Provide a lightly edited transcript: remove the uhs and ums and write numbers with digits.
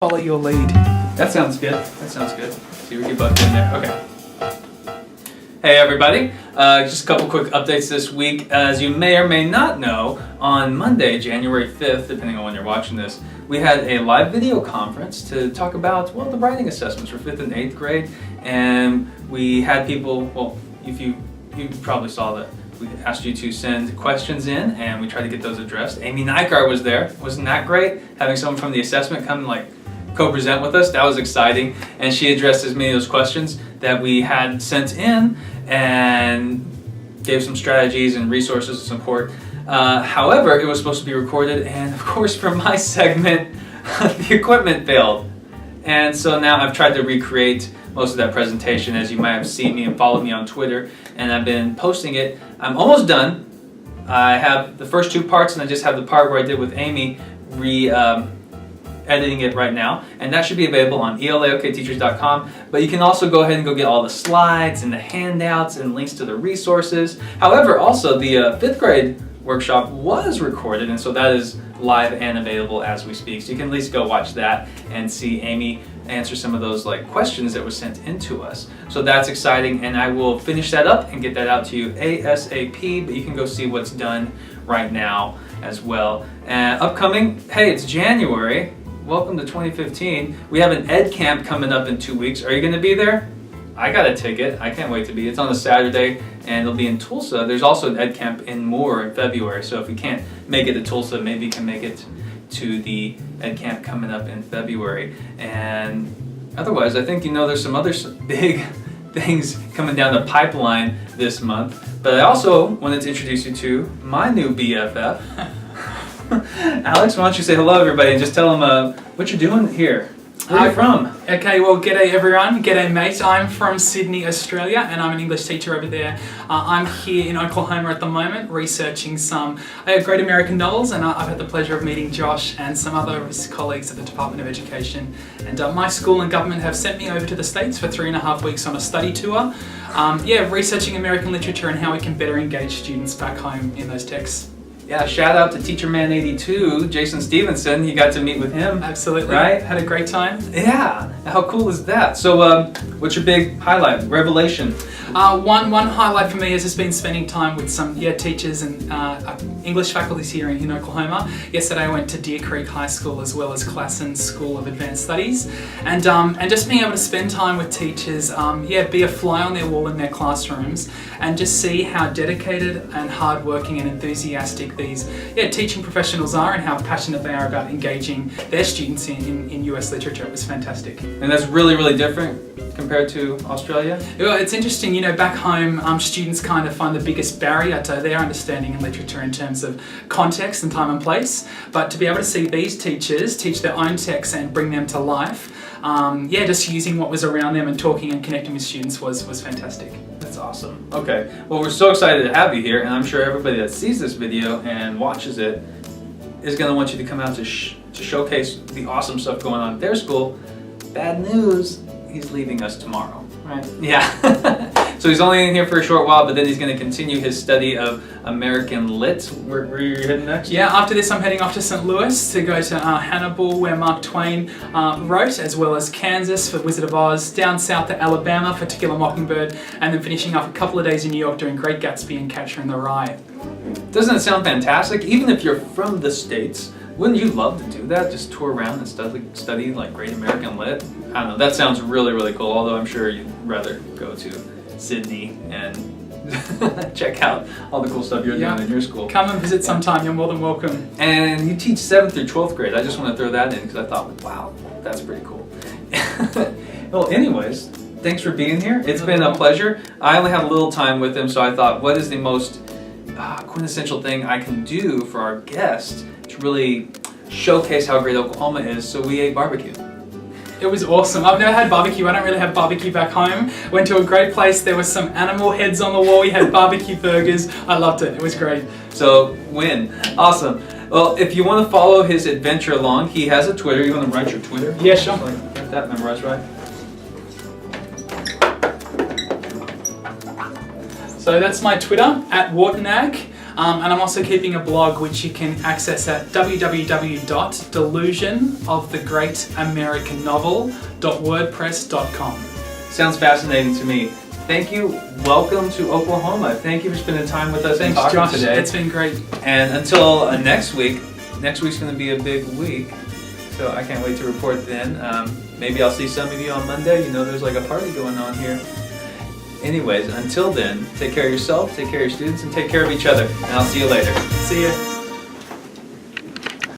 Follow your lead. That sounds good. That sounds good. See, we get both in there. Okay. Hey everybody, just a couple quick updates this week. As you may or may not know, on Monday, January 5th, depending on when you're watching this, we had a live video conference to talk about, well, the writing assessments for 5th and 8th grade. And we had people, well, if you probably saw that we asked you to send questions in and we tried to get those addressed. Amy Nykar was there. Wasn't that great? Having someone from the assessment come and co-present with us, that was exciting. And she addressed as many of those questions that we had sent in and gave some strategies and resources and support. However, it was supposed to be recorded, and of course for my segment, the equipment failed. And so now I've tried to recreate most of that presentation, as you might have seen me and followed me on Twitter, and I've been posting it. I'm almost done. I have the first two parts, and I just have the part where I did with Amy editing it right now, and that should be available on ELAOKteachers.com. But you can also go ahead and go get all the slides and the handouts and links to the resources. However, also the 5th grade workshop was recorded, and so that is live and available as we speak. So you can at least go watch that and see Amy answer some of those questions that were sent into us. So that's exciting, and I will finish that up and get that out to you ASAP, but you can go see what's done right now as well. And upcoming, hey, it's January. Welcome to 2015. We have an Ed Camp coming up in 2 weeks. Are you going to be there? I got a ticket. I can't wait to be. It's on a Saturday, and it'll be in Tulsa. There's also an Ed Camp in Moore in February, so if you can't make it to Tulsa, maybe you can make it to the Ed Camp coming up in February. And otherwise, I think there's some other big things coming down the pipeline this month. But I also wanted to introduce you to my new BFF. Alex, why don't you say hello everybody and just tell them what you're doing here. Where are you from? Okay, well, g'day everyone, g'day mate. I'm from Sydney, Australia, and I'm an English teacher over there. I'm here in Oklahoma at the moment, researching some great American novels, and I've had the pleasure of meeting Josh and some other of his colleagues at the Department of Education. And my school and government have sent me over to the States for 3.5 weeks on a study tour. Researching American literature and how we can better engage students back home in those texts. Yeah, shout out to Teacher Man 82, Jason Stevenson. You got to meet with him. Absolutely. Right? Had a great time. Yeah. How cool is that? So, what's your big highlight, revelation? One highlight for me has just been spending time with some teachers and English faculties here in Oklahoma. Yesterday I went to Deer Creek High School as well as Classen School of Advanced Studies, and just being able to spend time with teachers, be a fly on their wall in their classrooms, and just see how dedicated and hardworking and enthusiastic these teaching professionals are, and how passionate they are about engaging their students in US literature. It was fantastic. And that's really, really different compared to Australia? Well, it's interesting, back home students kind of find the biggest barrier to their understanding in literature in terms of context and time and place, but to be able to see these teachers teach their own texts and bring them to life, just using what was around them and talking and connecting with students was fantastic. That's awesome. Okay, well, we're so excited to have you here, and I'm sure everybody that sees this video and watches it is going to want you to come out to showcase the awesome stuff going on at their school. Bad news, he's leaving us tomorrow. Right. Yeah. So he's only in here for a short while, but then he's going to continue his study of American Lit. Where are you heading next? Yeah, after this I'm heading off to St. Louis to go to Hannibal, where Mark Twain wrote, as well as Kansas for Wizard of Oz, down south to Alabama for To Kill a Mockingbird, and then finishing up a couple of days in New York doing Great Gatsby and Catcher in the Rye. Doesn't it sound fantastic? Even if you're from the States, wouldn't you love to do that? Just tour around and study great American Lit? I don't know, that sounds really, really cool, although I'm sure you'd rather go to Sydney and check out all the cool stuff you're doing in your school. Come and visit sometime, you're more than welcome. And you teach 7th through 12th grade. I just want to throw that in because I thought, wow, that's pretty cool. Well, anyways, thanks for being here. It's been a pleasure. I only had a little time with him, so I thought, what is the most quintessential thing I can do for our guests to really showcase how great Oklahoma is? So we ate barbecue. It was awesome. I've never had barbecue. I don't really have barbecue back home. Went to a great place. There was some animal heads on the wall. We had barbecue burgers. I loved it. It was great. So, win. Awesome. Well, if you want to follow his adventure along, he has a Twitter. You want to write your Twitter? Yeah, sure. Get that memorized, right? So that's my Twitter, @WhartonAg. And I'm also keeping a blog which you can access at www.delusionofthegreatamericannovel.wordpress.com. Sounds fascinating to me. Thank you. Welcome to Oklahoma. Thank you for spending time with us and Thanks, talking Josh. today. It's been great. And until next week's going to be a big week, so I can't wait to report then. Maybe I'll see some of you on Monday. You know, there's like a party going on here. Anyways, until then, take care of yourself, take care of your students, and take care of each other. And I'll see you later. See ya.